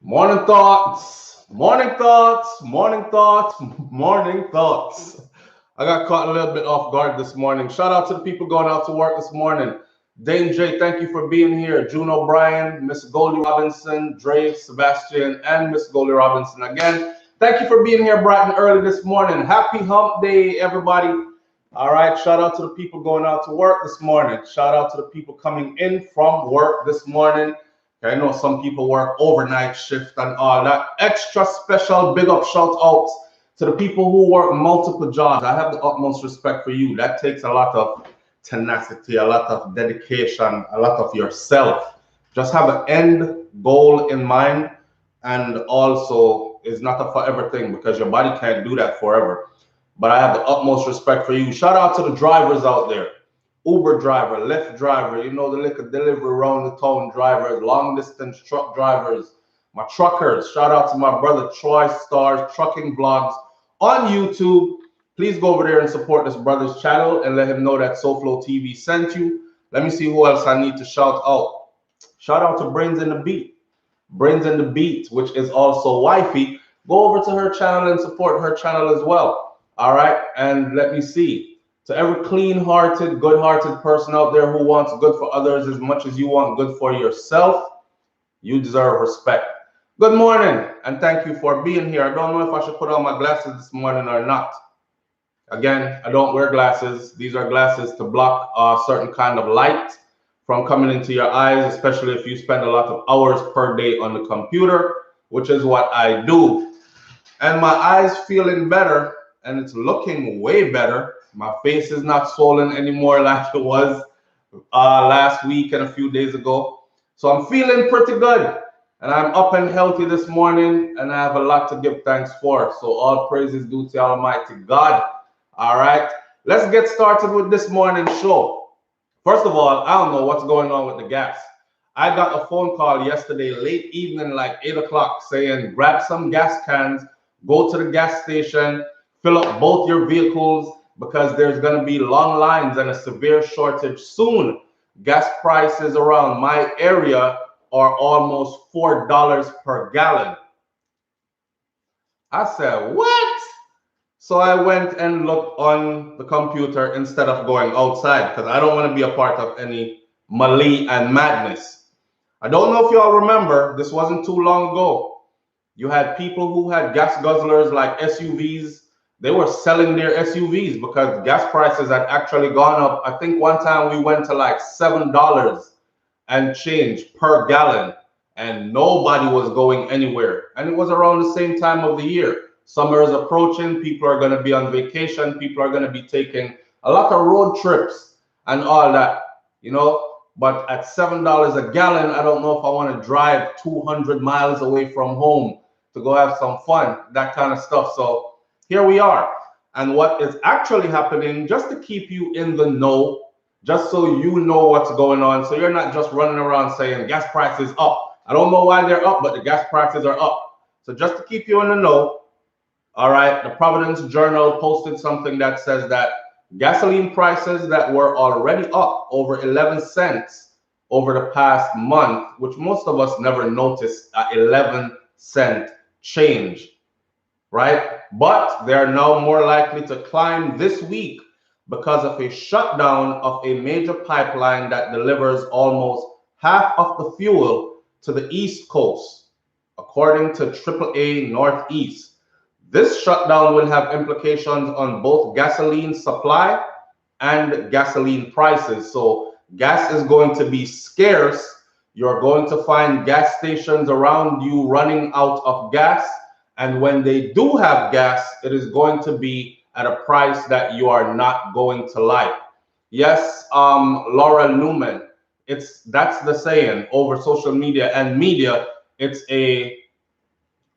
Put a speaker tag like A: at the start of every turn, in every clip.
A: Morning thoughts, morning thoughts, morning thoughts, morning thoughts. I got caught a little bit off guard this morning. Shout out to the people going out to work this morning. Dane J, thank you for being here. June O'Brien, Miss Goldie Robinson, Dre, Sebastian, and Miss Goldie Robinson again. Thank you for being here bright and early this morning. Happy hump day, everybody. All right, shout out to the people going out to work this morning. Shout out to the people coming in from work this morning. I know some people work overnight shift and all that. Extra special big up shout outs to the people who work multiple jobs. I have the utmost respect for you. That takes a lot of tenacity, a lot of dedication, a lot of yourself. Just have an end goal in mind, and also it's not a forever thing because your body can't do that forever. But I have the utmost respect for you. Shout out to the drivers out there. Uber driver, Lyft driver, you know, the liquor delivery around the town drivers, long distance truck drivers, my truckers. Shout out to my brother Troy Stars Trucking Vlogs on YouTube. Please go over there and support this brother's channel and let him know that SouFLoTV sent you. Let me see who else I need to shout out. Shout out to Brains in the Beat. Brains in the Beat, which is also wifey. Go over to her channel and support her channel as well. All right, and let me see. To every clean-hearted, good-hearted person out there who wants good for others as much as you want good for yourself, you deserve respect. Good morning, and thank you for being here. I don't know if I should put on my glasses this morning or not. Again, I don't wear glasses. These are glasses to block a certain kind of light from coming into your eyes, especially if you spend a lot of hours per day on the computer, which is what I do. And my eyes feeling better, and it's looking way better. My face is not swollen anymore like it was last week and a few days ago. So I'm feeling pretty good. And I'm up and healthy this morning, and I have a lot to give thanks for. So all praises due to Almighty God. All right, let's get started with this morning's show. First of all, I don't know what's going on with the gas. I got a phone call yesterday, late evening, like 8 o'clock, saying grab some gas cans, go to the gas station, fill up both your vehicles, because there's going to be long lines and a severe shortage soon. Gas prices around my area are almost $4 per gallon. I said, what? So I went and looked on the computer instead of going outside because I don't want to be a part of any melee and madness. I don't know if y'all remember, this wasn't too long ago. You had people who had gas guzzlers like SUVs. They were selling their SUVs because gas prices had actually gone up. I think one time we went to like $7 and change per gallon, and nobody was going anywhere. And it was around the same time of the year. Summer is approaching. People are going to be on vacation. People are going to be taking a lot of road trips and all that, you know. But at $7 a gallon, I don't know if I want to drive 200 miles away from home to go have some fun, that kind of stuff. So here we are. And what is actually happening, just to keep you in the know, just so you know what's going on, so you're not just running around saying gas prices up. I don't know why they're up, but the gas prices are up. So just to keep you in the know, all right, the Providence Journal posted something that says that gasoline prices that were already up over 11 cents over the past month, which most of us never noticed, 11-cent change, right? But they are now more likely to climb this week because of a shutdown of a major pipeline that delivers almost half of the fuel to the East Coast, according to AAA Northeast. This shutdown will have implications on both gasoline supply and gasoline prices. So gas is going to be scarce. You're going to find gas stations around you running out of gas. And when they do have gas, it is going to be at a price that you are not going to like. Yes, Laura Newman, that's the saying over social media and media. It's a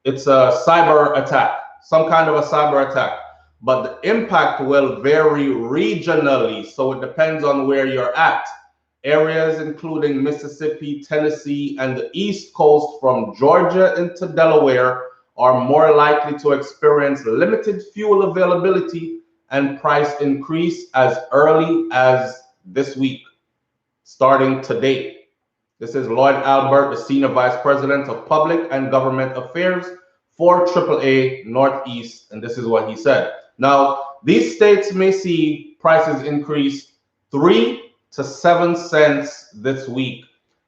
A: cyber attack, some kind of a cyber attack. But the impact will vary regionally, so it depends on where you're at. Areas including Mississippi, Tennessee, and the East Coast from Georgia into Delaware are more likely to experience limited fuel availability and price increase as early as this week, starting today. This is Lloyd Albert, the Senior Vice President of Public and Government Affairs for AAA Northeast, and this is what he said. Now, these states may see prices increase 3 to 7 cents this week.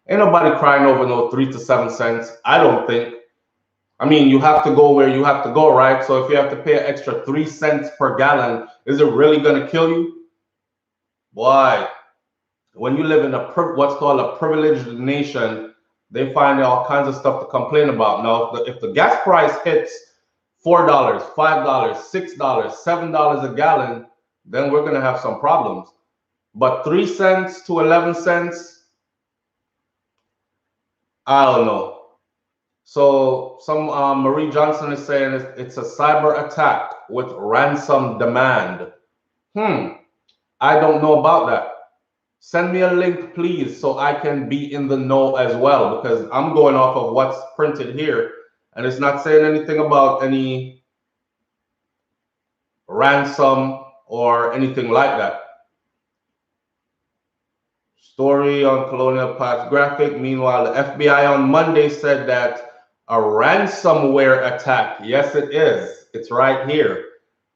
A: Ain't nobody crying over no 3 to 7 cents, I don't think. I mean, you have to go where you have to go, right? So if you have to pay an extra 3 cents per gallon, is it really going to kill you? Boy, when you live in what's called a privileged nation, they find all kinds of stuff to complain about. Now, if the gas price hits $4, $5, $6, $7 a gallon, then we're going to have some problems. But 3 cents to 11 cents, I don't know. So some Marie Johnson is saying it's a cyber attack with ransom demand. I don't know about that. Send me a link, please, so I can be in the know as well, because I'm going off of what's printed here, and it's not saying anything about any ransom or anything like that. Story on Colonial Past graphic. Meanwhile, the FBI on Monday said that a ransomware attack, yes, it is. It's right here.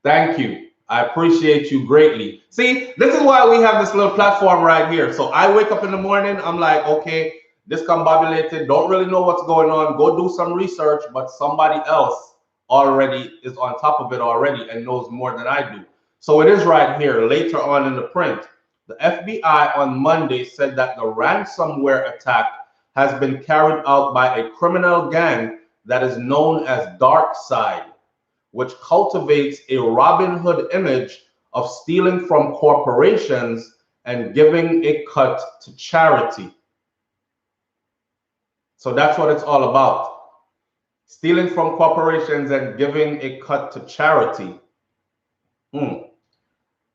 A: Thank you. I appreciate you greatly. See, this is why we have this little platform right here. So I wake up in the morning, I'm like, okay, discombobulated, don't really know what's going on. Go do some research, but somebody else already is on top of it already and knows more than I do. So it is right here later on in the print. The FBI on Monday said that the ransomware attack has been carried out by a criminal gang that is known as DarkSide, which cultivates a Robin Hood image of stealing from corporations and giving a cut to charity. So that's what it's all about. Stealing from corporations and giving a cut to charity.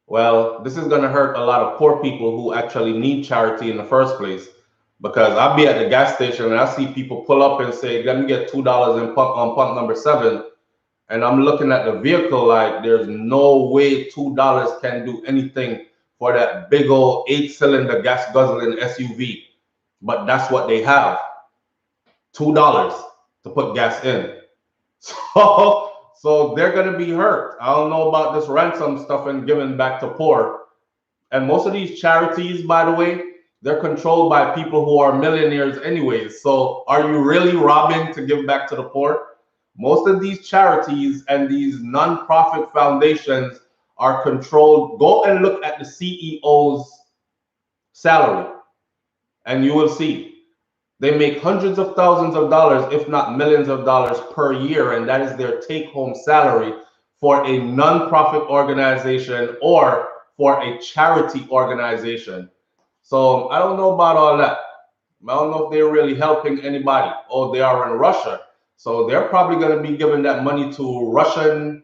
A: Well, this is going to hurt a lot of poor people who actually need charity in the first place. Because I'll be at the gas station and I see people pull up and say, let me get $2 on pump number 7. And I'm looking at the vehicle like there's no way $2 can do anything for that big old 8-cylinder gas guzzling SUV. But that's what they have. $2 to put gas in. So they're going to be hurt. I don't know about this ransom stuff and giving back to poor. And most of these charities, by the way, they're controlled by people who are millionaires anyways. So are you really robbing to give back to the poor? Most of these charities and these non-profit foundations are controlled. Go and look at the CEO's salary, and you will see they make hundreds of thousands of dollars, if not millions of dollars per year, and that is their take-home salary for a non-profit organization or for a charity organization. So I don't know about all that. I don't know if they're really helping anybody. Oh, they are in Russia. So they're probably going to be giving that money to Russian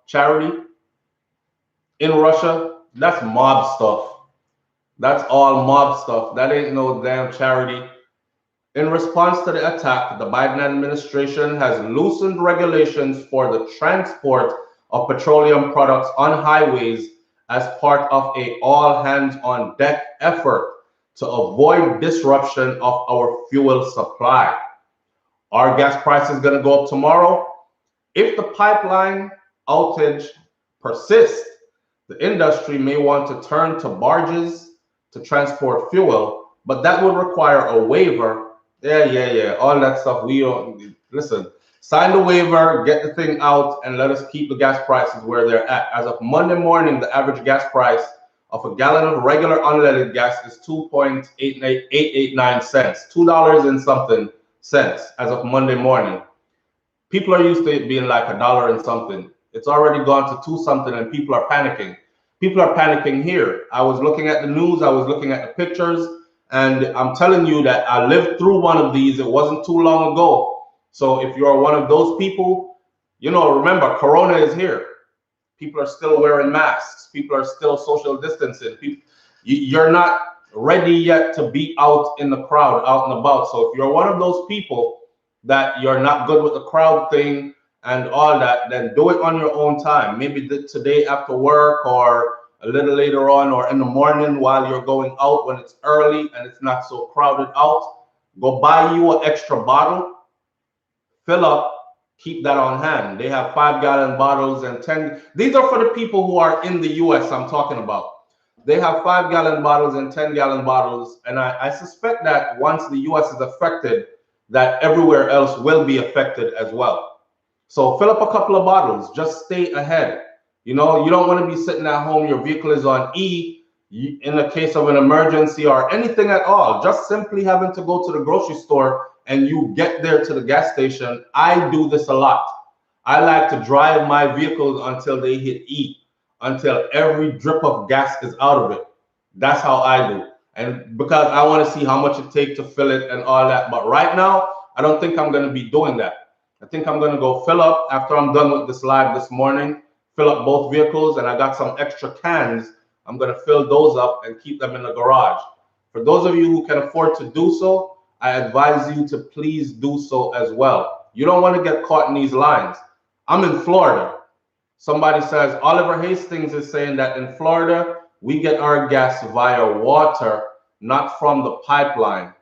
A: charity in Russia. That's mob stuff. That's all mob stuff. That ain't no damn charity. In response to the attack, the Biden administration has loosened regulations for the transport of petroleum products on highways as part of an all-hands-on-deck effort to avoid disruption of our fuel supply. Are gas prices going to go up tomorrow? If the pipeline outage persists, the industry may want to turn to barges to transport fuel, but that would require a waiver. Yeah, all that stuff. We don't listen. Sign the waiver, get the thing out, and let us keep the gas prices where they're at. As of Monday morning, the average gas price of a gallon of regular unleaded gas is 2.889 cents, $2 and something cents as of Monday morning. People are used to it being like $1 and something. It's already gone to 2 something, and people are panicking. People are panicking here. I was looking at the news. I was looking at the pictures. And I'm telling you that I lived through one of these. It wasn't too long ago. So if you're one of those people, remember, Corona is here. People are still wearing masks. People are still social distancing. You're not ready yet to be out in the crowd, out and about. So if you're one of those people that you're not good with the crowd thing and all that, then do it on your own time. Maybe today after work or a little later on, or in the morning while you're going out when it's early and it's not so crowded out. Go buy you an extra bottle, fill up, keep that on hand. They have 5-gallon bottles and 10. These are for the people who are in the US I'm talking about. They have 5-gallon bottles and 10-gallon bottles. And I suspect that once the US is affected, that everywhere else will be affected as well. So fill up a couple of bottles, just stay ahead. You know, you don't want to be sitting at home, your vehicle is on E, in the case of an emergency or anything at all, just simply having to go to the grocery store and you get there to the gas station. I do this a lot. I like to drive my vehicles until they hit E, until every drip of gas is out of it. That's how I do. And because I want to see how much it takes to fill it and all that. But right now, I don't think I'm going to be doing that. I think I'm going to go fill up after I'm done with this live this morning, fill up both vehicles, and I got some extra cans. I'm going to fill those up and keep them in the garage. For those of you who can afford to do so, I advise you to please do so as well. You don't want to get caught in these lines. I'm in Florida. Somebody says, Oliver Hastings is saying that in Florida, we get our gas via water, not from the pipeline.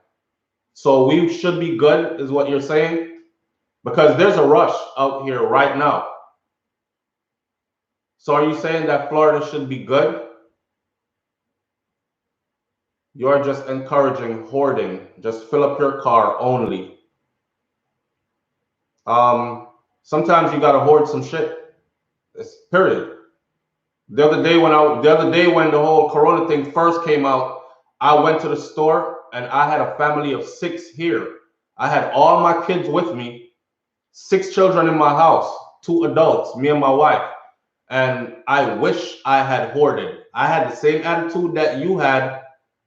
A: So we should be good, is what you're saying? Because there's a rush out here right now. So are you saying that Florida should be good? You're just encouraging hoarding. Just fill up your car only. Sometimes you gotta hoard some shit. It's period. The other day when the whole Corona thing first came out, I went to the store and I had a family of 6 here. I had all my kids with me. 6 children in my house, 2 adults, me and my wife. And I wish I had hoarded. I had the same attitude that you had,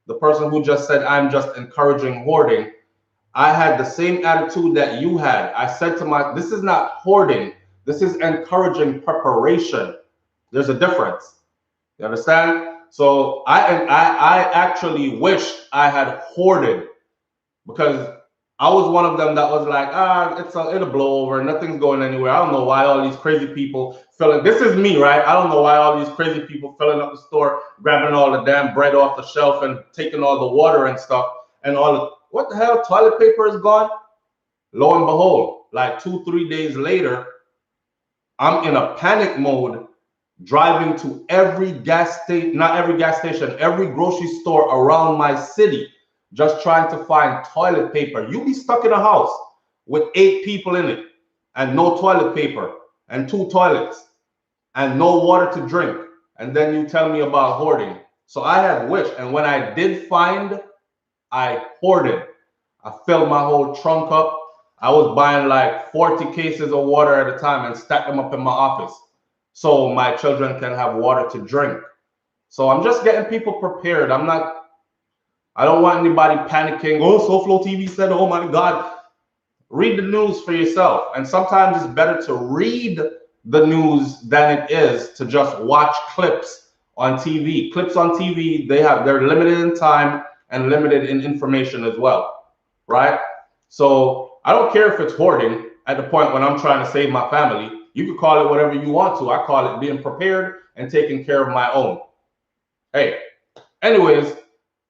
A: the person who just said, I'm just encouraging hoarding. I had the same attitude that you had. I said to this is not hoarding. This is encouraging preparation. There's a difference. You understand? So I actually wish I had hoarded, because I was one of them that was like, it'll blow over, nothing's going anywhere. I don't know why all these crazy people this is me, right? I don't know why all these crazy people filling up the store, grabbing all the damn bread off the shelf and taking all the water and stuff and what the hell, toilet paper is gone? Lo and behold, like 2-3 days later, I'm in a panic mode, driving to every gas station, not every gas station, every grocery store around my city, just trying to find toilet paper. You be stuck in a house with 8 people in it and no toilet paper and 2 toilets and no water to drink. And then you tell me about hoarding. So I had wished. And when I did find, I hoarded. I filled my whole trunk up. I was buying like 40 cases of water at a time and stack them up in my office so my children can have water to drink. So I'm just getting people prepared. I don't want anybody panicking. Oh, SouFLoTV said, oh my God. Read the news for yourself. And sometimes it's better to read the news than it is to just watch clips on TV. Clips on TV, they're limited in time and limited in information as well, right? So I don't care if it's hoarding at the point when I'm trying to save my family. You could call it whatever you want to. I call it being prepared and taking care of my own. Hey, anyways,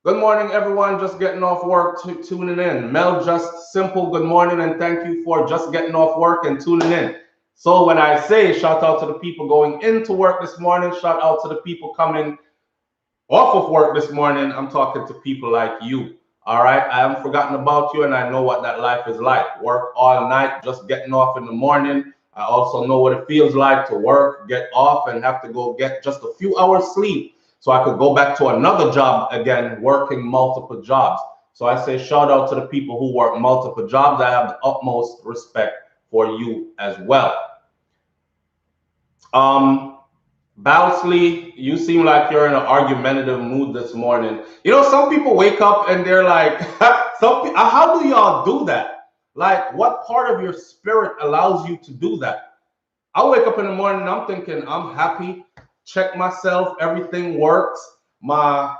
A: good morning, everyone. Just getting off work, tuning in. Mel Just Simple, good morning, and thank you for just getting off work and tuning in. So when I say shout out to the people going into work this morning, shout out to the people coming off of work this morning, I'm talking to people like you. All right, I haven't forgotten about you, and I know what that life is like. Work all night, just getting off in the morning. I also know what it feels like to work, get off, and have to go get just a few hours sleep so I could go back to another job again, working multiple jobs. So I say shout out to the people who work multiple jobs. I have the utmost respect for you as well. Bowsley, you seem like you're in an argumentative mood this morning. You know, some people wake up and they're like, how do y'all do that? Like, what part of your spirit allows you to do that? I wake up in the morning and I'm thinking, I'm happy, check myself, everything works. I'm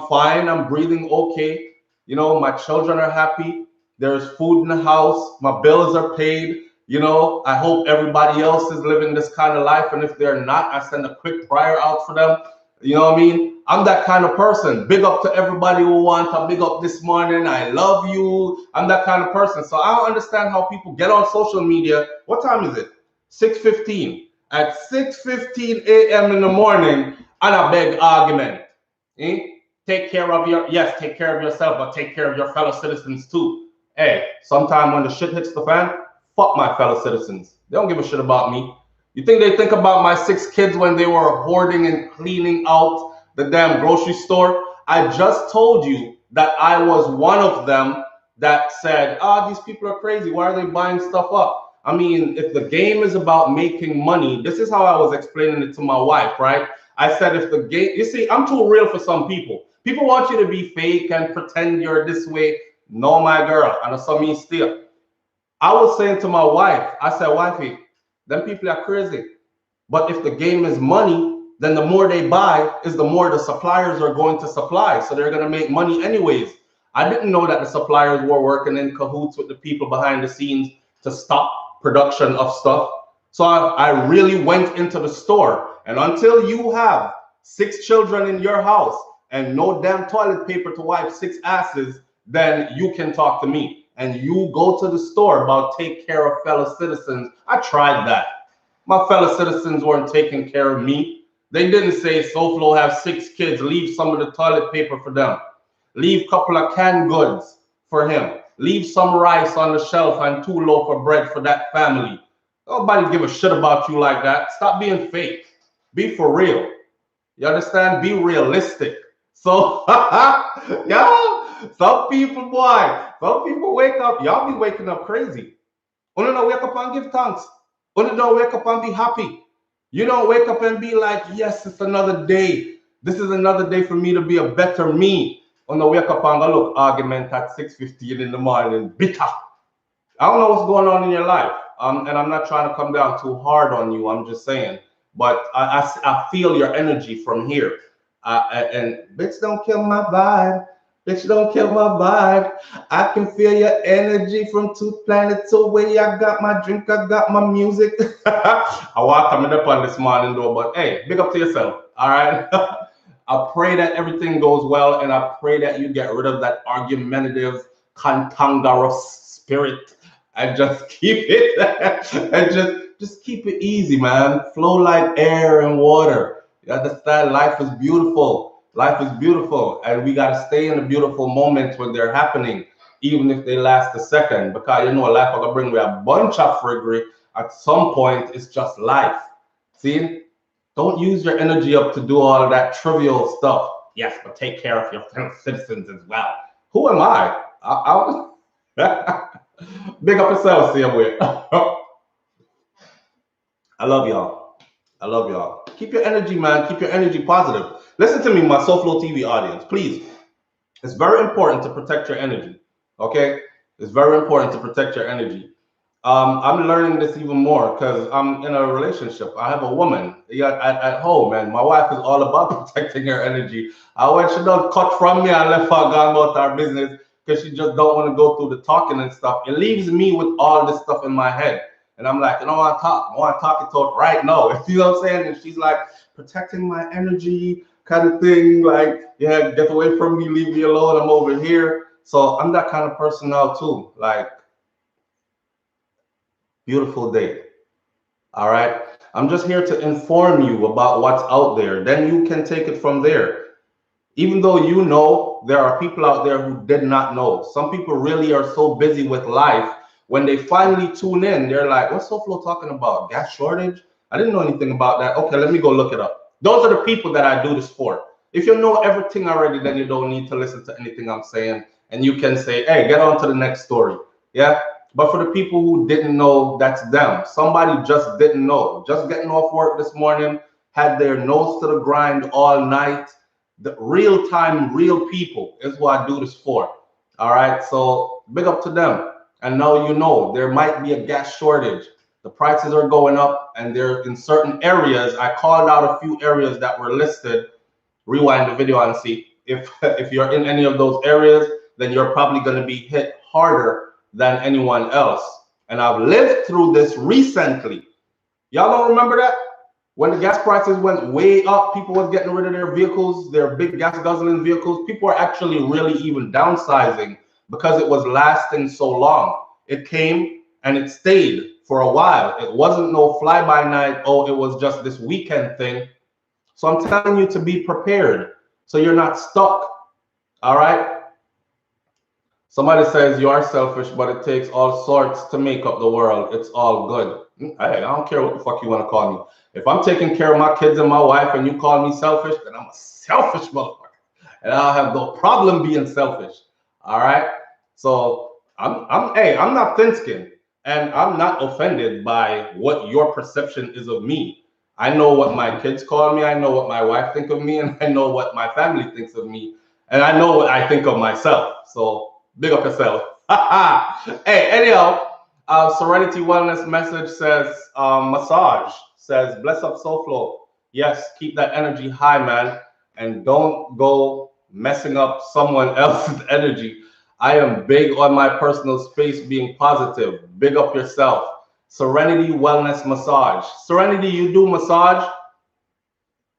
A: fine, I'm breathing okay. You know, my children are happy. There's food in the house. My bills are paid. You know, I hope everybody else is living this kind of life. And if they're not, I send a quick prayer out for them. You know what I mean? I'm that kind of person. Big up to everybody who wants a big up this morning. I love you. I'm that kind of person. So I don't understand how people get on social media. What time is it? 6:15. At 6:15 a.m. in the morning, and a big argument. Eh? Take care of take care of yourself, but take care of your fellow citizens too. Hey, sometime when the shit hits the fan, fuck my fellow citizens. They don't give a shit about me. You think they think about my 6 kids when they were hoarding and cleaning out the damn grocery store? I just told you that I was one of them that said, these people are crazy. Why are they buying stuff up? I mean, if the game is about making money, this is how I was explaining it to my wife, right? I said, if the game, you see, I'm too real for some people. People want you to be fake and pretend you're this way. No, my girl, and some me still. I was saying to my wife, I said, wifey, them people are crazy. But if the game is money, then the more they buy is the more the suppliers are going to supply. So they're going to make money anyways. I didn't know that the suppliers were working in cahoots with the people behind the scenes to stop production of stuff. So I really went into the store. And until you have 6 children in your house and no damn toilet paper to wipe 6 asses, then you can talk to me. And you go to the store about take care of fellow citizens. I tried that. My fellow citizens weren't taking care of me. They didn't say, SouFLo have 6 kids, leave some of the toilet paper for them. Leave a couple of canned goods for him. Leave some rice on the shelf and 2 loaves of bread for that family. Nobody give a shit about you like that. Stop being fake. Be for real. You understand? Be realistic. So, y'all, some people wake up. Y'all be waking up crazy. You don't wake up and give thanks. You don't wake up and be happy. You don't wake up and be like, yes, it's another day. This is another day for me to be a better me. You don't wake up and go look argument at 6:15 in the morning, bitter. I don't know what's going on in your life. And I'm not trying to come down too hard on you. I'm just saying. But I feel your energy from here. And bitch, don't kill my vibe. Bitch, don't kill my vibe. I can feel your energy from 2 planets away. I got my drink, I got my music. I walk coming up on this morning though, but hey, big up to yourself. All right. I pray that everything goes well, and I pray that you get rid of that argumentative, cantankerous spirit and just keep it and just keep it easy, man. Flow like air and water. You understand? Life is beautiful. Life is beautiful, and we got to stay in the beautiful moments when they're happening, even if they last a second, because you know life will bring me a bunch of friggery. At some point, it's just life. See? Don't use your energy up to do all of that trivial stuff. Yes, but take care of your fellow citizens as well. Who am I? Big up yourself, same way. I love y'all. I love y'all. Keep your energy, man. Keep your energy positive. Listen to me, my SouFLoTV audience, please. It's very important to protect your energy. Okay? It's very important to protect your energy. I'm learning this even more because I'm in a relationship. I have a woman at home, and my wife is all about protecting her energy. When she don't cut from me, I left her gone about our business because she just don't want to go through the talking and stuff. It leaves me with all this stuff in my head. And I'm like, I want to talk it out right now. You know what I'm saying? And she's like, protecting my energy kind of thing. Like, yeah, get away from me, leave me alone. I'm over here. So I'm that kind of person now too. Like, beautiful day. All right. I'm just here to inform you about what's out there. Then you can take it from there. Even though you know, there are people out there who did not know. Some people really are so busy with life. When they finally tune in, they're like, what's SouFLo talking about? Gas shortage? I didn't know anything about that. Okay, let me go look it up. Those are the people that I do this for. If you know everything already, then you don't need to listen to anything I'm saying. And you can say, hey, get on to the next story. Yeah. But for the people who didn't know, that's them. Somebody just didn't know. Just getting off work this morning, had their nose to the grind all night. The real time, real people is what I do this for. All right. So big up to them. And now you know there might be a gas shortage. The prices are going up, and they're in certain areas. I called out a few areas that were listed. Rewind the video and see if you're in any of those areas, then you're probably going to be hit harder than anyone else. And I've lived through this recently. Y'all don't remember that? When the gas prices went way up, people was getting rid of their vehicles, their big gas guzzling vehicles. People were actually really even downsizing because it was lasting so long. It came and it stayed for a while. It wasn't no fly-by-night, oh, it was just this weekend thing. So I'm telling you to be prepared so you're not stuck. All right? Somebody says you are selfish, but it takes all sorts to make up the world. It's all good. Hey, I don't care what the fuck you want to call me. If I'm taking care of my kids and my wife and you call me selfish, then I'm a selfish motherfucker. And I'll have no problem being selfish. All right? So I'm not thin-skinned, and I'm not offended by what your perception is of me. I know what my kids call me, I know what my wife thinks of me, and I know what my family thinks of me, and I know what I think of myself. So big up yourself. Hey, anyhow, Serenity Wellness message says, massage says, bless up SouFlo. Yes, keep that energy high, man, and don't go messing up someone else's energy. I am big on my personal space being positive. Big up yourself. Serenity Wellness Massage. Serenity, you do massage?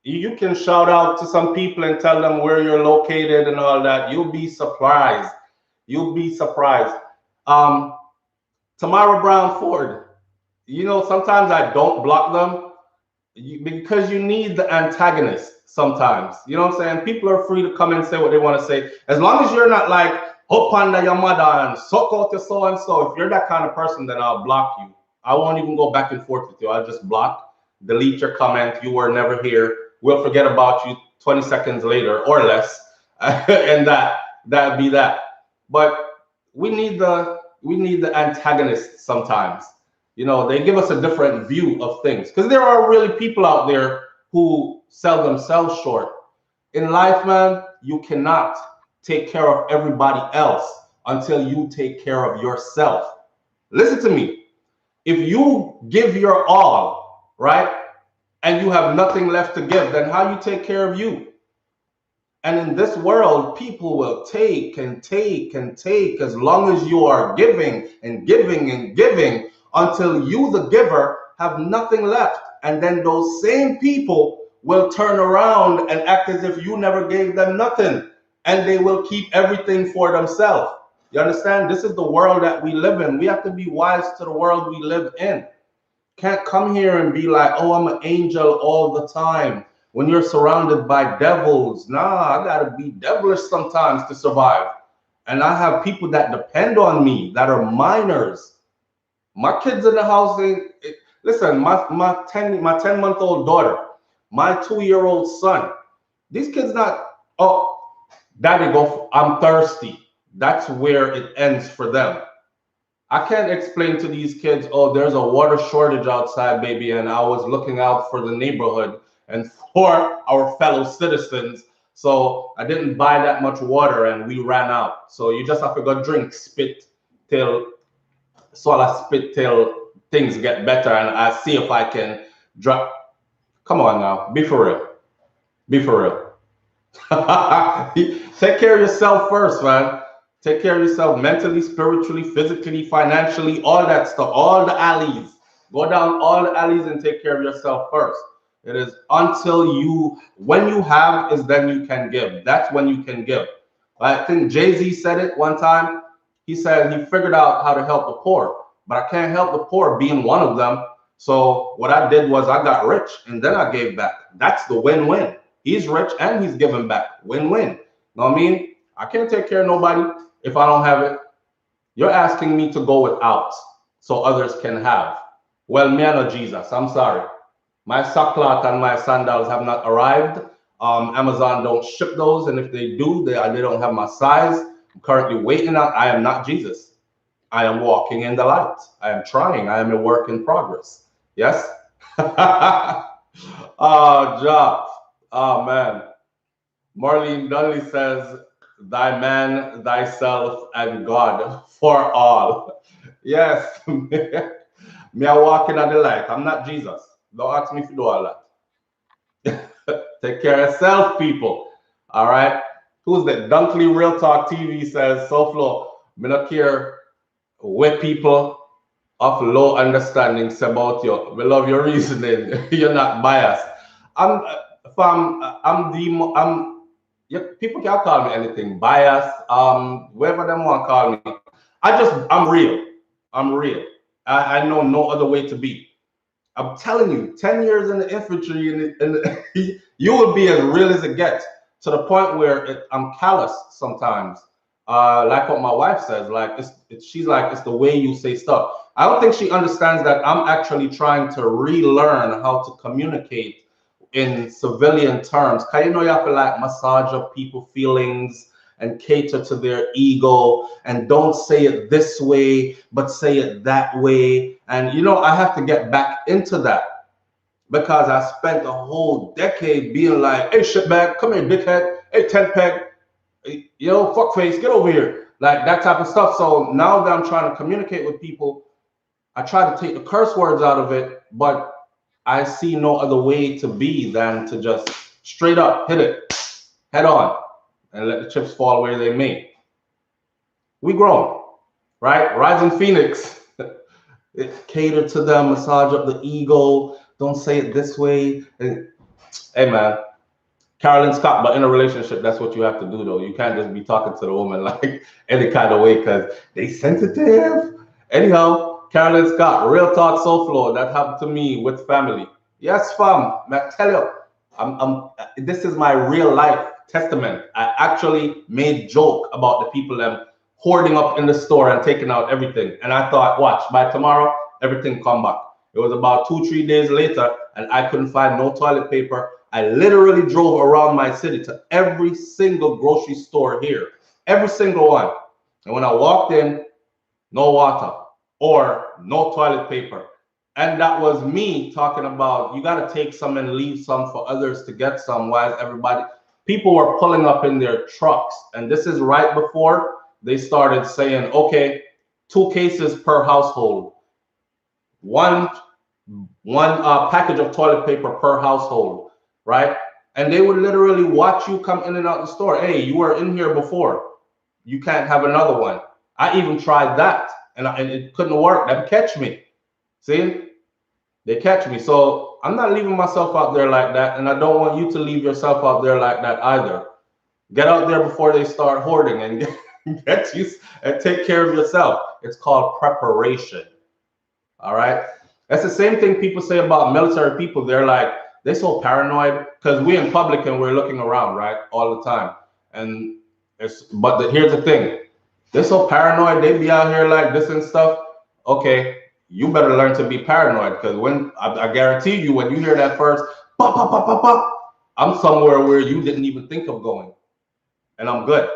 A: You can shout out to some people and tell them where you're located and all that. You'll be surprised. You'll be surprised. Tamara Brown Ford, you know, sometimes I don't block them because you need the antagonist sometimes. You know what I'm saying? People are free to come and say what they want to say. As long as you're not like, up under your mother and suck out your so-and-so. If you're that kind of person, then I'll block you. I won't even go back and forth with you. I'll just block, delete your comment. You were never here. We'll forget about you 20 seconds later or less. And that'd be that. But we need the antagonist sometimes. You know, they give us a different view of things. Because there are really people out there who sell themselves short. In life, man, you cannot take care of everybody else until you take care of yourself. Listen to me. If you give your all, right, and you have nothing left to give, then how you take care of you? And in this world, people will take and take and take as long as you are giving and giving and giving until you, the giver, have nothing left. And then those same people will turn around and act as if you never gave them nothing. And they will keep everything for themselves. You understand? This is the world that we live in. We have to be wise to the world we live in. Can't come here and be like, oh, I'm an angel all the time. When you're surrounded by devils, nah, I gotta be devilish sometimes to survive. And I have people that depend on me that are minors. My kids in the house, listen, my 10-month-old daughter, my 2-year-old son, these kids not, oh, daddy, I'm thirsty. That's where it ends for them. I can't explain to these kids, oh, there's a water shortage outside, baby, and I was looking out for the neighborhood and for our fellow citizens. So I didn't buy that much water and we ran out. So you just have to go drink, swallow spit till things get better, and I see if I can drop. Come on now, be for real. Be for real. Take care of yourself first, man. Take care of yourself mentally, spiritually, physically, financially, all that stuff, all the alleys. Go down all the alleys and take care of yourself first. It is when you have is then you can give. That's when you can give. I think Jay-Z said it one time. He said he figured out how to help the poor, but I can't help the poor being one of them. So what I did was I got rich and then I gave back. That's the win-win. He's rich and he's giving back. Win-win. Know what I mean? I can't take care of nobody if I don't have it. You're asking me to go without so others can have. Well, me and no Jesus. I'm sorry. My sackcloth and my sandals have not arrived. Amazon don't ship those, and if they do, they don't have my size. I'm currently waiting out. I am not Jesus. I am walking in the light. I am trying. I am a work in progress. Yes? Oh, Job. Oh, man. Marlene Dudley says, thy man, thyself, and God for all. Yes. Me are walking on the light. I'm not Jesus. Don't ask me to do all that. Take care of yourself, people. All right? Who's that? Dunkley Real Talk TV says, SouFlo, me not care with people. of low understandings about you. We love your reasoning. You're not biased. I'm yeah, people can call me anything, biased, whatever them want to call me. I'm real. I'm real. I know no other way to be. I'm telling you, 10 years in the infantry, and you would be as real as it gets, to the point where I'm callous sometimes. Like what my wife says, like she's like, it's the way you say stuff. I don't think she understands that I'm actually trying to relearn how to communicate in civilian terms. Cause you know you have to like massage up people's feelings and cater to their ego, and don't say it this way, but say it that way. And you know, I have to get back into that, because I spent a whole decade being like, hey, shitbag, come here, dickhead, hey, tent peg, you know, fuckface, get over here. Like that type of stuff. So now that I'm trying to communicate with people, I try to take the curse words out of it, but I see no other way to be than to just straight up hit it head on and let the chips fall where they may. We grown, right? Rising Phoenix. It cater to them, massage up the ego. Don't say it this way. Hey man, Carolyn Scott, but in a relationship, that's what you have to do though. You can't just be talking to the woman like any kind of way because they sensitive. Anyhow, Carolyn Scott, real talk, SouFLo. That happened to me with family. Yes, fam. I tell you, this is my real life testament. I actually made joke about the people that hoarding up in the store and taking out everything. And I thought, watch, by tomorrow, everything come back. It was about 2-3 days later, and I couldn't find no toilet paper. I literally drove around my city to every single grocery store here, every single one. And when I walked in, no water or no toilet paper. And that was me talking about, you got to take some and leave some for others to get some. Why is everybody, people were pulling up in their trucks. And this is right before they started saying, okay, 2 cases per household, one package of toilet paper per household, right? And they would literally watch you come in and out the store. Hey, you were in here before. You can't have another one. I even tried that, and it couldn't work. They catch me. See? They catch me. So I'm not leaving myself out there like that, and I don't want you to leave yourself out there like that either. Get out there before they start hoarding and get you and take care of yourself. It's called preparation. All right? That's the same thing people say about military people. They're like, they're so paranoid because we're in public and we're looking around, right, all the time. And here's the thing. They're so paranoid. They be out here like this and stuff. Okay, you better learn to be paranoid, because when I guarantee you, when you hear that first pop, pop, pop, pop, pop, I'm somewhere where you didn't even think of going, and I'm good.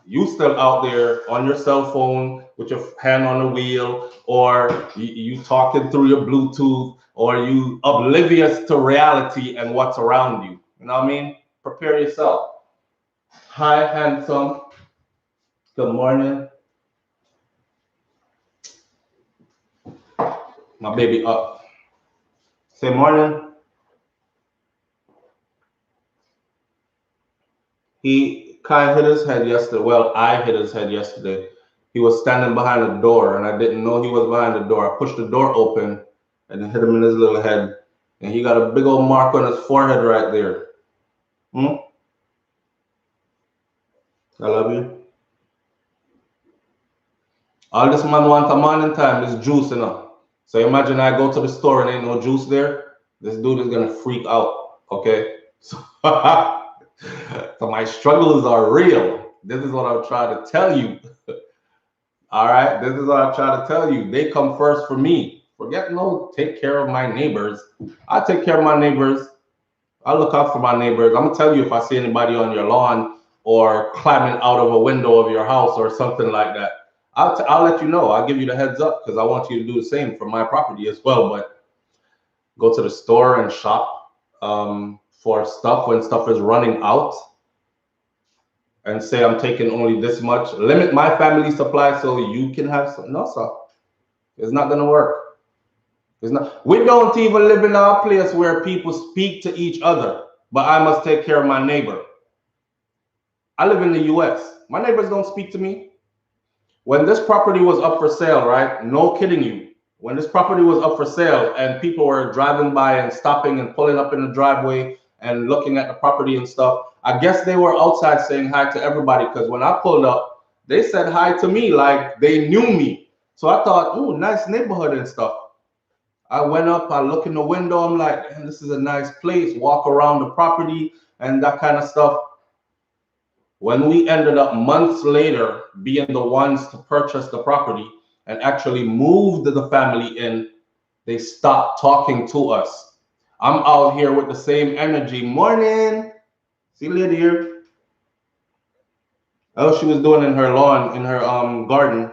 A: You still out there on your cell phone with your hand on the wheel, or you talking through your Bluetooth, or you oblivious to reality and what's around you. You know what I mean? Prepare yourself. Hi, handsome. Good morning. My baby up. Say morning. He kind of hit his head yesterday. Well, I hit his head yesterday. He was standing behind the door, and I didn't know he was behind the door. I pushed the door open and hit him in his little head. And he got a big old mark on his forehead right there. I love you. All this man wants a morning time is juice, you know. So imagine I go to the store and ain't no juice there. This dude is gonna freak out, okay? So, so my struggles are real. This is what I'm trying to tell you. All right, this is what I'm trying to tell you. They come first for me. Forget no, take care of my neighbors. I take care of my neighbors. I look out for my neighbors. I'm gonna tell you if I see anybody on your lawn or climbing out of a window of your house or something like that. I'll let you know. I'll give you the heads up, because I want you to do the same for my property as well. But go to the store and shop for stuff when stuff is running out, and say I'm taking only this much. Limit my family supply so you can have some. No, sir. It's not gonna work. It's not. We don't even live in our place where people speak to each other, but I must take care of my neighbor. I live in the US. My neighbors don't speak to me. When this property was up for sale, right? No kidding you. When this property was up for sale and people were driving by and stopping and pulling up in the driveway and looking at the property and stuff, I guess they were outside saying hi to everybody, because when I pulled up, they said hi to me like they knew me. So I thought, oh, nice neighborhood and stuff. I went up, I look in the window, I'm like, man, this is a nice place, walk around the property and that kind of stuff. When we ended up months later being the ones to purchase the property and actually moved the family in, they stopped talking to us. I'm out here with the same energy. Morning. See you later here. Oh, she was doing in her lawn, in her garden.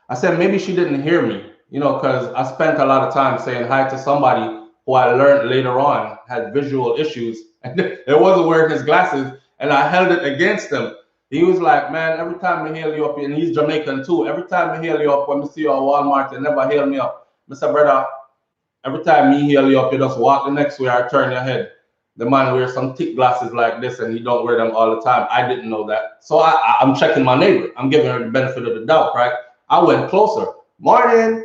A: I said maybe she didn't hear me, you know, because I spent a lot of time saying hi to somebody who I learned later on had visual issues, and it wasn't wearing his glasses, and I held it against him. He was like, man, every time I hail you up, and he's Jamaican too, every time I hail you up, when we see you at Walmart, you never hail me up. Mr. Brother, every time me hail you up, you just walk the next way or turn your head. The man wears some thick glasses like this, and he don't wear them all the time. I didn't know that. So I'm checking my neighbor. I'm giving her the benefit of the doubt, right? I went closer. Morning.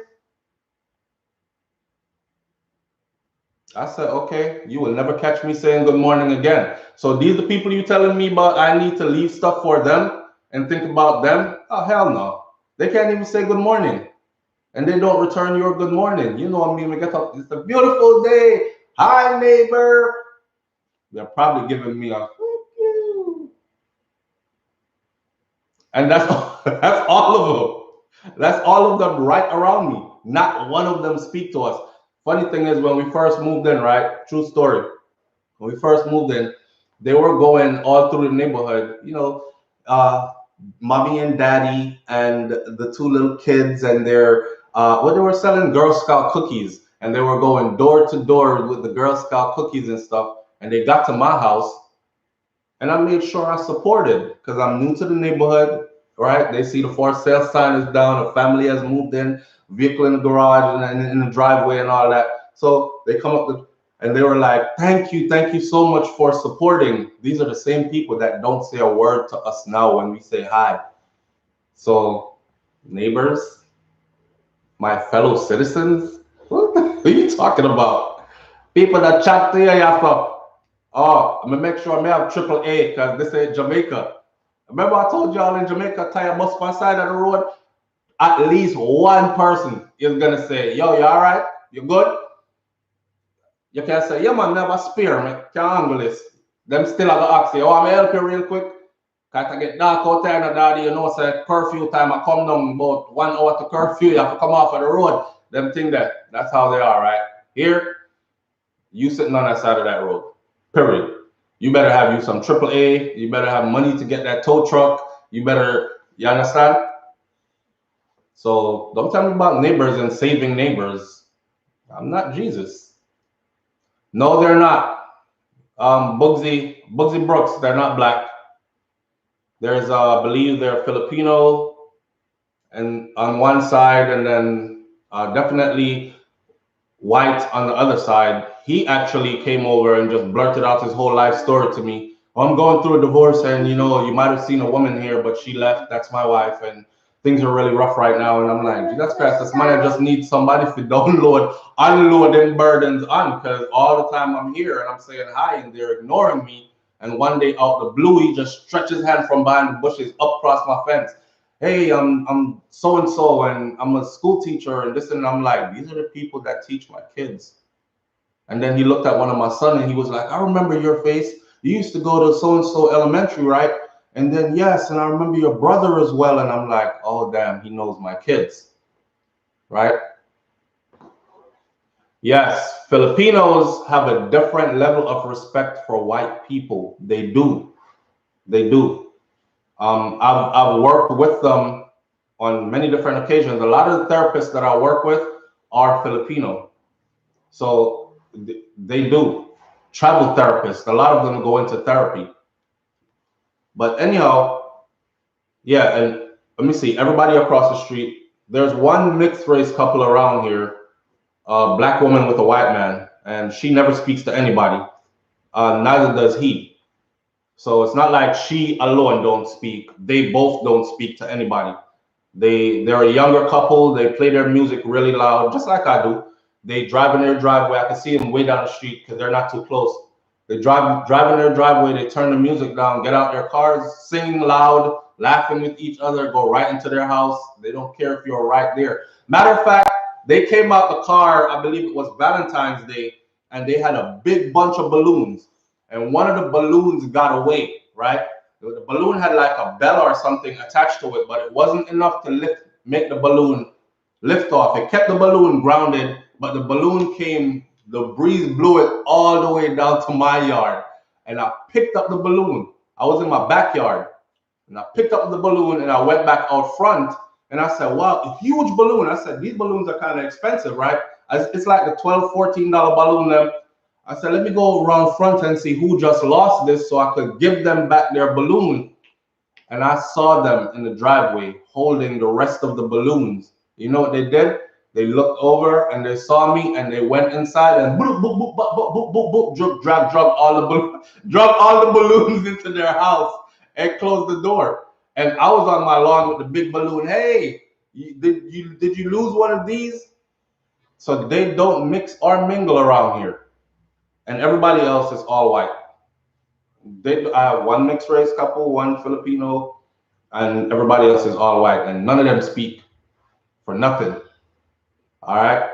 A: I said, okay, you will never catch me saying good morning again. So these are the people you telling me about I need to leave stuff for them and think about them? Oh, hell no. They can't even say good morning. And they don't return your good morning. You know what I mean? We get up, it's a beautiful day. Hi, neighbor. They're probably giving me a thank you. And that's all of them. That's all of them right around me. Not one of them speak to us. Funny thing is, when we first moved in, right? True story. When we first moved in, they were going all through the neighborhood, you know, mommy and daddy and the two little kids, and their what they were selling Girl Scout cookies, and they were going door to door with the Girl Scout cookies and stuff. And they got to my house, and I made sure I supported, because I'm new to the neighborhood, right? They see the for sale sign is down, a family has moved in, vehicle in the garage and in the driveway and all that. So they come up to, and they were like, thank you so much for supporting. These are the same people that don't say a word to us now when we say hi. So neighbors, my fellow citizens, what are you talking about? People that chat to you, you have to, oh, I'm gonna make sure I have AAA, because this ain't Jamaica. Remember I told y'all in Jamaica, tire bus on side of the road, at least one person is gonna say, yo, you all right? You good? You can say, yeah, man, never spare me. Can't handle this. Them still have to ask you, oh, I'm gonna help you real quick. Cause I get dark out there and daddy, you know, say curfew time, I come down about 1 hour to curfew, you have to come off of the road. Them thing that's how they are, right? Here, you sitting on that side of that road. Period. You better have you some AAA, you better have money to get that tow truck, you understand? So don't tell me about neighbors and saving neighbors. I'm not Jesus. No, they're not. Bugsy Brooks, they're not black. There's, I believe they're Filipino and on one side, and then definitely white on the other side. He actually came over and just blurted out his whole life story to me. I'm going through a divorce, and you know, you might have seen a woman here, but she left. That's my wife, and things are really rough right now. And I'm like, Jesus Christ, this man, I just need somebody to unload them burdens on, because all the time I'm here and I'm saying hi and they're ignoring me. And one day out the blue, he just stretches his hand from behind the bushes up across my fence. Hey, I'm so and so, and I'm a school teacher, and this, and I'm like, these are the people that teach my kids. And then he looked at one of my sons and he was like, I remember your face. You used to go to so and so elementary, right? And then, yes, and I remember your brother as well. And I'm like, oh, damn, he knows my kids, right? Yes, Filipinos have a different level of respect for white people. They do. They do. I've worked with them on many different occasions. A lot of the therapists that I work with are Filipino. So they do. Travel therapists, a lot of them go into therapy. But anyhow, yeah, and let me see, everybody across the street, there's one mixed race couple around here, a black woman with a white man, and she never speaks to anybody. Neither does he. So it's not like she alone don't speak. They both don't speak to anybody. They're a younger couple. They play their music really loud, just like I do. They drive in their driveway. I can see them way down the street because they're not too close. They drive in their driveway. They turn the music down, get out their cars, sing loud, laughing with each other, go right into their house. They don't care if you're right there. Matter of fact, they came out the car, I believe it was Valentine's Day, and they had a big bunch of balloons. And one of the balloons got away, right? The balloon had like a bell or something attached to it, but it wasn't enough to make the balloon lift off. It kept the balloon grounded, but the balloon came, the breeze blew it all the way down to my yard. And I picked up the balloon. I was in my backyard. And I picked up the balloon and I went back out front and I said, wow, a huge balloon. I said, these balloons are kind of expensive, right? It's like the $12, $14 balloon. I said, let me go around front and see who just lost this so I could give them back their balloon. And I saw them in the driveway holding the rest of the balloons. You know what they did? They looked over and they saw me and they went inside and boop, boop, boop, boop, boop, boop, boop, boop, drug all the balloons into their house and closed the door. And I was on my lawn with the big balloon. Hey, did you lose one of these? So they don't mix or mingle around here. And everybody else is all white. I have one mixed race couple, one Filipino, and everybody else is all white. And none of them speak for nothing. All right?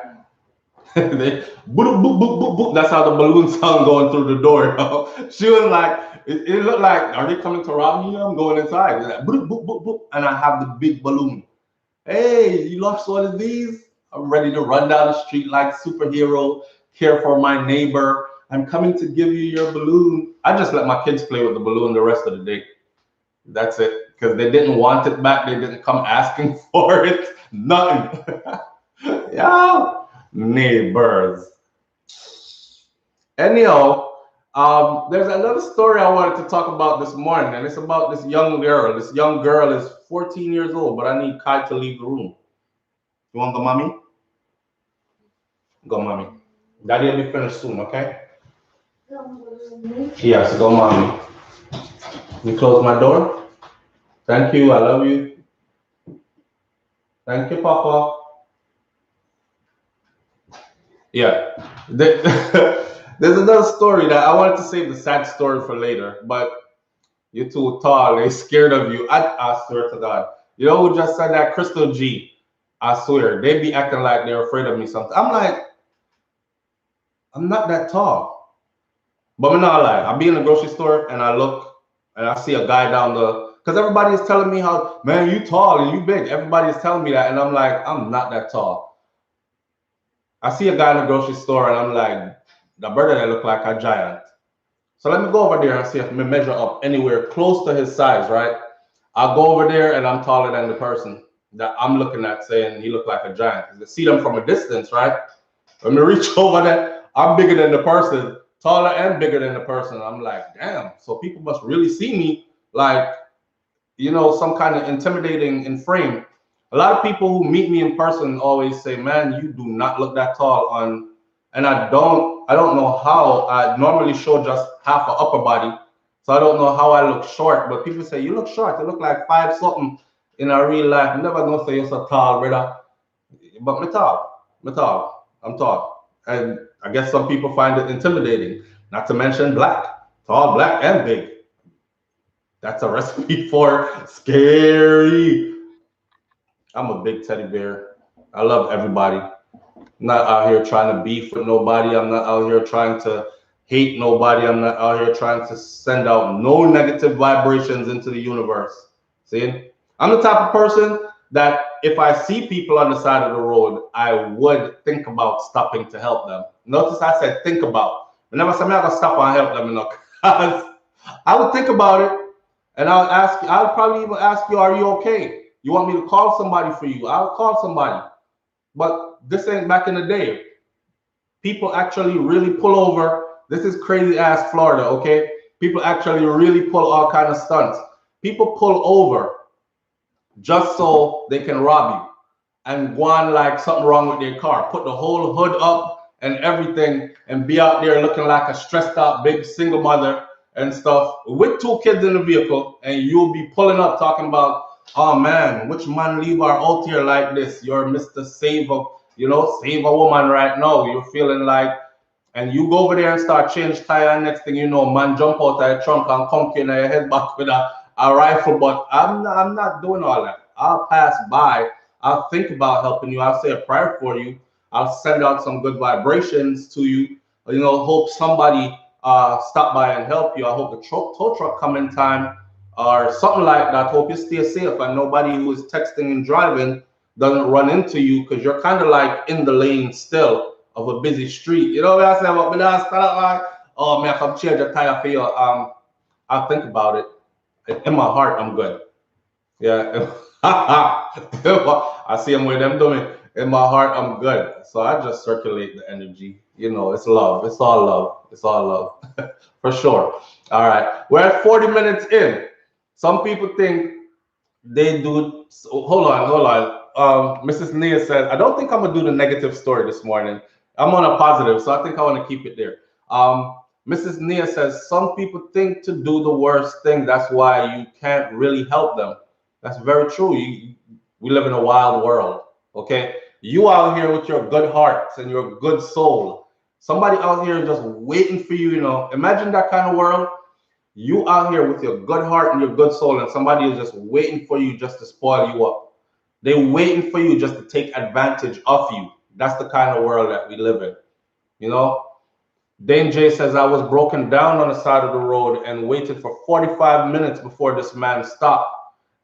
A: They, boop, boop, boop, boop, boop. That's how the balloon sound going through the door. You know? She was like, it looked like, are they coming to rob me? I'm going inside. Like, boop, boop, boop, boop. And I have the big balloon. Hey, you lost one of these? I'm ready to run down the street like superhero, care for my neighbor. I'm coming to give you your balloon. I just let my kids play with the balloon the rest of the day. That's it. Because they didn't want it back. They didn't come asking for it. Nothing. Yeah. Neighbors. Anyhow, there's another story I wanted to talk about this morning, and it's about this young girl. This young girl is 14 years old, but I need Kai to leave the room. You want to go, mommy? Go, mommy. Daddy will be finished soon, okay? Yes, go, mommy. You close my door? Thank you. I love you. Thank you, Papa. Yeah. There's another story that I wanted to save the sad story for later, but you're too tall. They're scared of you. I swear to God. You know who just said that? Crystal G. I swear. They be acting like they're afraid of me sometimes. I'm like, I'm not that tall. But I'm not lying. I'll be in the grocery store and I look and I see a guy down the, because everybody is telling me how, man, you tall and you big. Everybody is telling me that. And I'm like, I'm not that tall. I see a guy in the grocery store and I'm like, the brother that look like a giant. So let me go over there and see if I can measure up anywhere close to his size, right? I'll go over there and I'm taller than the person that I'm looking at saying he look like a giant. Because I see them from a distance, right? When we reach over there, I'm bigger than the person, taller and bigger than the person. I'm like, damn. So people must really see me like, you know, some kind of intimidating in frame. A lot of people who meet me in person always say, man, you do not look that tall on, and I don't know how. I normally show just half an upper body. So I don't know how I look short, but people say, you look short. You look like 5 something in a real life. I'm never gonna say you're so tall, brother. But I'm tall. I'm tall. And I guess some people find it intimidating, not to mention black, tall, black, and big. That's a recipe for scary. I'm a big teddy bear. I love everybody. I'm not out here trying to beef with nobody. I'm not out here trying to hate nobody. I'm not out here trying to send out no negative vibrations into the universe. See? I'm the type of person that if I see people on the side of the road, I would think about stopping to help them. Notice I said think about. Whenever somebody I'm gonna stop and help them, you know, I would think about it and I'll probably even ask you, are you okay? You want me to call somebody for you? I'll call somebody. But this ain't back in the day. People actually really pull over. This is crazy ass Florida, okay? People actually really pull all kind of stunts. People pull over just so they can rob you and go on like something wrong with their car. Put the whole hood up and everything and be out there looking like a stressed out big single mother and stuff with 2 kids in the vehicle, and you'll be pulling up talking about, oh man, which man leave her out here like this? You're Mr. Save a, save a woman right now. You're feeling like, and you go over there and start change tire, and next thing you know, man jump out of your trunk and come in your head back with a rifle. But I'm not doing all that. I'll pass by. I'll think about helping you. I'll say a prayer for you. I'll send out some good vibrations to you. Hope somebody stop by and help you. I hope the tow truck come in time or something like that. Hope you stay safe and nobody who is texting and driving doesn't run into you, because you're kind of like in the lane still of a busy street. You know what I'm saying? But me not start like, oh man, I come change a tire for you. I'll think about it. In my heart, I'm good. Yeah. I see them with them doing. In my heart, I'm good. So I just circulate the energy. It's love. It's all love. It's all love. For sure. All right. We're at 40 minutes in. Some people think they do. Hold on. Mrs. Nia said, I don't think I'm going to do the negative story this morning. I'm on a positive, so I think I want to keep it there. Mrs. Nia says, some people think to do the worst thing. That's why you can't really help them. That's very true. We live in a wild world. Okay. You out here with your good hearts and your good soul. Somebody out here just waiting for you, Imagine that kind of world. You out here with your good heart and your good soul, and somebody is just waiting for you just to spoil you up. They're waiting for you just to take advantage of you. That's the kind of world that we live in. Dane J says, I was broken down on the side of the road and waited for 45 minutes before this man stopped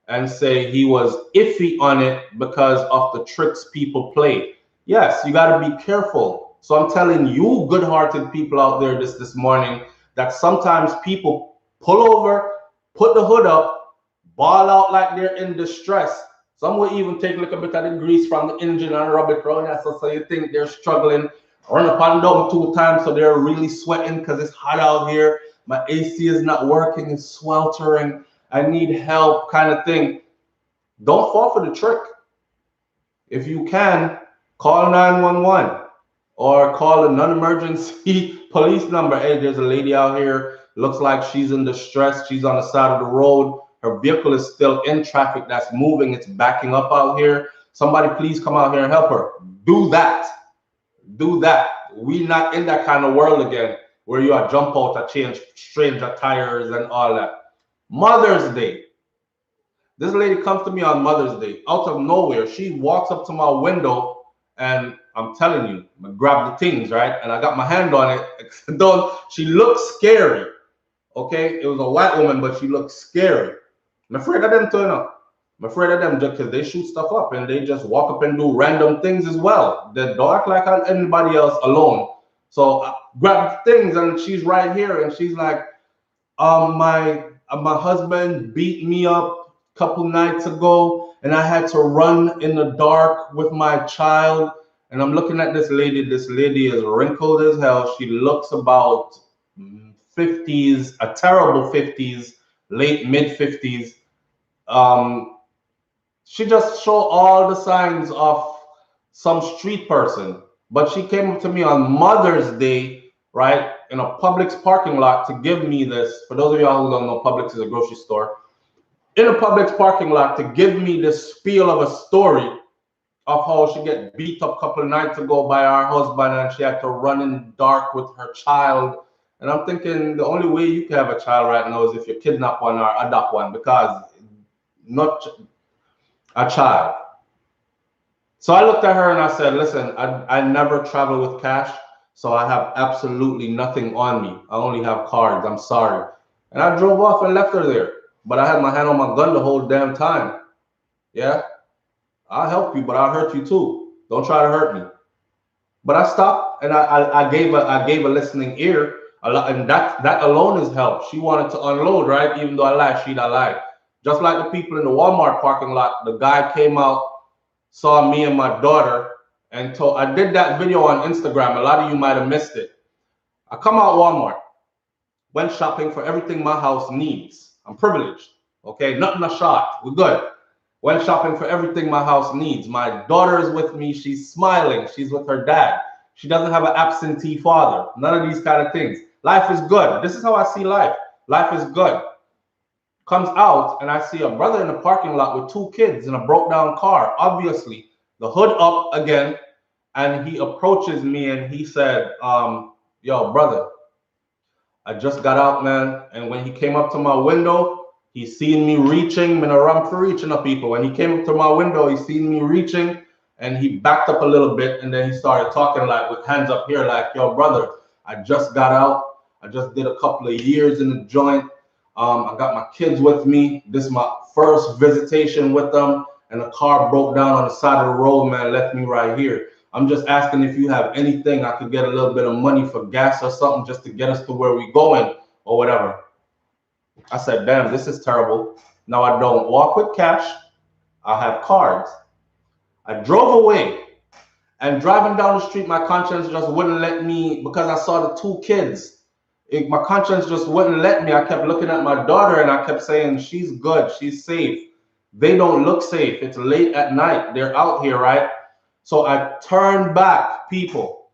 A: and say he was iffy on it because of the tricks people play. Yes, you got to be careful. So I'm telling you, good-hearted people out there this morning, that sometimes people pull over, put the hood up, ball out like they're in distress. Some will even take a little bit of the grease from the engine and rub it around. So you think they're struggling. Run up and down 2 times, so they're really sweating because it's hot out here. My AC is not working, it's sweltering. I need help, kind of thing. Don't fall for the trick. If you can, call 911 or call a non-emergency police number. Hey, there's a lady out here. Looks like she's in distress. She's on the side of the road. Her vehicle is still in traffic that's moving. It's backing up out here. Somebody please come out here and help her. Do that. Do that. We not in that kind of world again where you are jump out and change stranger tires and all that. Mother's Day. This lady comes to me on Mother's Day out of nowhere. She walks up to my window, and I'm telling you, I grab the things, right? And I got my hand on it. She looks scary. Okay, it was a white woman, but she looked scary. I'm afraid of them turn up. I'm afraid of them just because they shoot stuff up and they just walk up and do random things as well. They don't act like anybody else alone. So I grab things, and she's right here, and she's like, my husband beat me up a couple nights ago, and I had to run in the dark with my child. And I'm looking at this lady. This lady is wrinkled as hell. She looks about 50s, a terrible 50s, late mid 50s. She just showed all the signs of some street person. But she came up to me on Mother's Day, right, in a Publix parking lot to give me this. For those of y'all who don't know, Publix is a grocery store. In a Publix parking lot to give me this spiel of a story of how she get beat up a couple of nights ago by her husband, and she had to run in the dark with her child. And I'm thinking the only way you can have a child right now is if you kidnap one or adopt one, because not a child. So I looked at her and I said, listen, I never travel with cash, so I have absolutely nothing on me. I only have cards. I'm sorry. And I drove off and left her there. But I had my hand on my gun the whole damn time. Yeah, I'll help you, but I'll hurt you too. Don't try to hurt me. But I stopped and I gave a listening ear, and that alone is help. She wanted to unload, right? Even though I lied, she'd lied. Just like the people in the Walmart parking lot, the guy came out, saw me and my daughter, and told. I did that video on Instagram. A lot of you might have missed it. I come out Walmart, went shopping for everything my house needs. I'm privileged, okay? Nothing a shot. We're good. Went shopping for everything my house needs. My daughter is with me. She's smiling. She's with her dad. She doesn't have an absentee father. None of these kind of things. Life is good. This is how I see life. Life is good. Comes out and I see a brother in the parking lot with 2 kids in a broke down car. Obviously, the hood up again, and he approaches me and he said, yo, brother, I just got out, man. And when he came up to my window, he seen me reaching. I'm in a run for reaching up people. When he came up to my window, he seen me reaching and he backed up a little bit. And then he started talking like with hands up here, like, yo, brother, I just got out. I just did a couple of years in the joint. I got my kids with me. This is my first visitation with them. And the car broke down on the side of the road, man, left me right here. I'm just asking if you have anything I could get a little bit of money for gas or something just to get us to where we going or whatever. I said, damn, this is terrible. Now I don't walk with cash. I have cards. I drove away, and driving down the street, my conscience just wouldn't let me, because I saw the 2 kids. My conscience just wouldn't let me. I kept looking at my daughter and I kept saying, she's good, she's safe. They don't look safe. It's late at night. They're out here, right? So I turned back, people.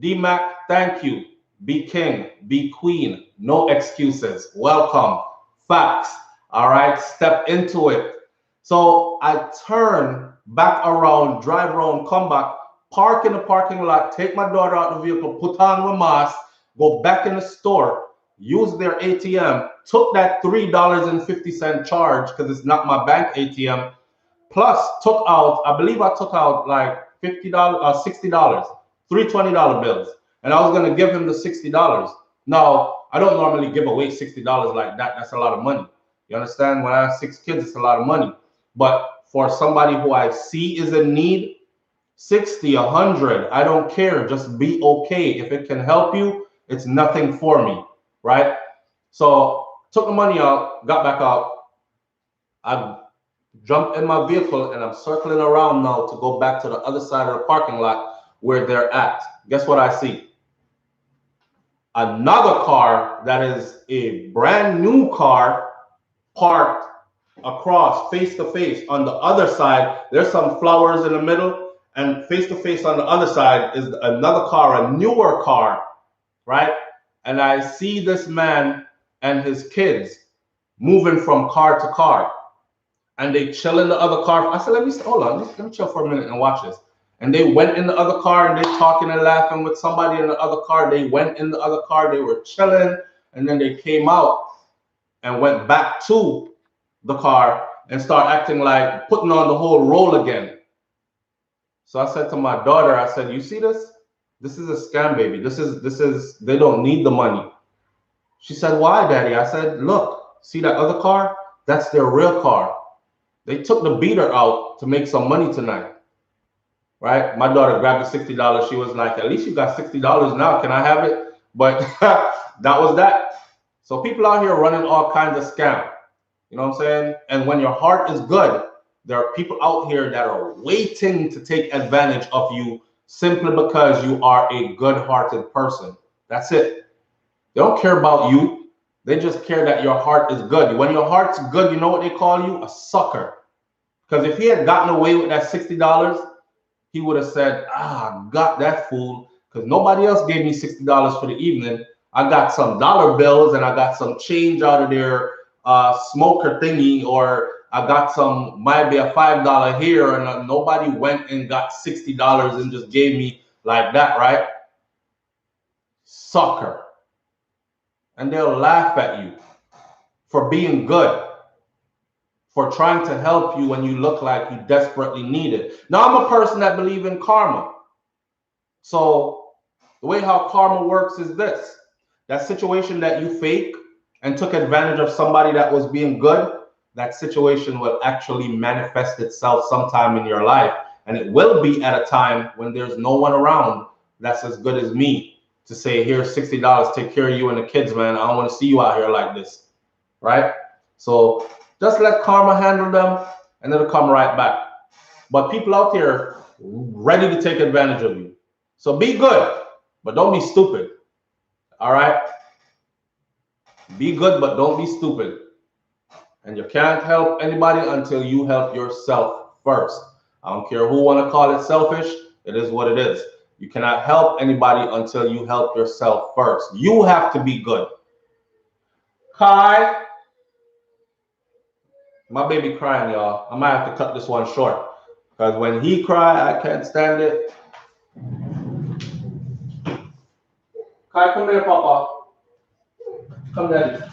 A: D-Mac, thank you. Be king, be queen. No excuses. Welcome. Facts. All right, step into it. So I turn back around, drive around, come back, park in the parking lot, take my daughter out of the vehicle, put on my mask, go back in the store, use their ATM, took that $3.50 charge because it's not my bank ATM, plus took out, I believe I took out like $50 or $60, 3 $20 bills. And I was going to give him the $60. Now, I don't normally give away $60 like that. That's a lot of money. You understand? When I have 6 kids, it's a lot of money. But for somebody who I see is in need, 60, 100, I don't care. Just be okay. If it can help you, it's nothing for me, right? So took the money out, got back out. I jumped in my vehicle and I'm circling around now to go back to the other side of the parking lot where they're at. Guess what I see? Another car that is a brand new car parked across face to face. On the other side, there's some flowers in the middle, and face to face on the other side is another car, a newer car, right? And I see this man and his kids moving from car to car, and they chill in the other car. I said, hold on, let me chill for a minute and watch this. And they went in the other car and they're talking and laughing with somebody in the other car. They went in the other car, they were chilling, and then they came out and went back to the car and start acting like putting on the whole role again. So I said to my daughter, I said, you see this? This is a scam, baby. This is, they don't need the money. She said, why, Daddy? I said, look, see that other car? That's their real car. They took the beater out to make some money tonight, right? My daughter grabbed the $60. She was like, at least you got $60 now. Can I have it? But that was that. So people out here running all kinds of scams. You know what I'm saying? And when your heart is good, there are people out here that are waiting to take advantage of you simply because you are a good-hearted person. That's it. They don't care about you. They just care that your heart is good. When your heart's good, you know what they call you? A sucker. Because if he had gotten away with that $60, he would have said, got that fool, because nobody else gave me $60 for the evening. I got some dollar bills and I got some change out of their smoker thingy, or I got some, might be a $5 here, and nobody went and got $60 and just gave me like that, right? Sucker. And they'll laugh at you for being good, for trying to help you when you look like you desperately need it. Now, I'm a person that believes in karma. So the way how karma works is this. That situation that you fake and took advantage of somebody that was being good, that situation will actually manifest itself sometime in your life. And it will be at a time when there's no one around that's as good as me to say, here's $60, take care of you and the kids, man. I don't want to see you out here like this, right? So just let karma handle them and it'll come right back. But people out here ready to take advantage of you. So be good, but don't be stupid. All right? Be good, but don't be stupid. And you can't help anybody until you help yourself first. I don't care who want to call it selfish. It is what it is. You cannot help anybody until you help yourself first. You have to be good. Kai. My baby crying, y'all. I might have to cut this one short. Because when he cry, I can't stand it. Kai, come here, Papa. Come, Daddy.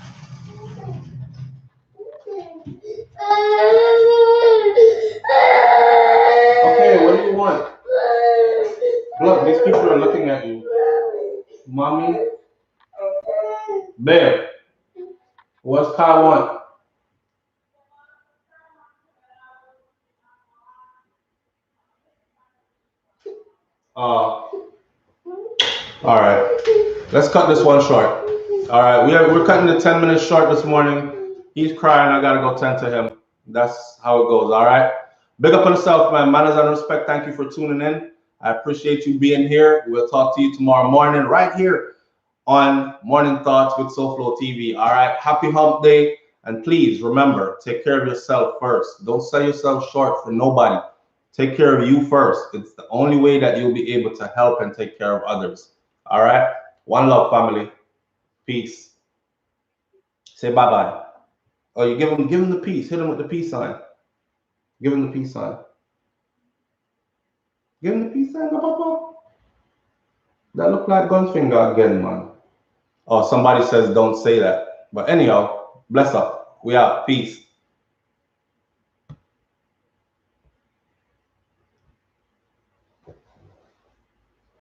A: Okay, what do you want? Look, these people are looking at you. Mommy. Babe. What's Kai want? All right. Let's cut this one short. All right, we're cutting the 10 minutes short this morning. He's crying. I gotta go tend to him. That's how it goes. All right. Big up on yourself, man. Manners and respect. Thank you for tuning in. I appreciate you being here. We'll talk to you tomorrow morning right here on Morning Thoughts with SouFLoTV. All right. Happy Hump Day. And please remember, take care of yourself first. Don't sell yourself short for nobody. Take care of you first. It's the only way that you'll be able to help and take care of others. All right. One love, family. Peace. Say bye-bye. Oh, you give him the peace. Hit him with the peace sign. Give him the peace sign. Give him the peace sign, Papa. That look like gun finger again, man. Oh, somebody says don't say that. But anyhow, bless up. We out. Peace.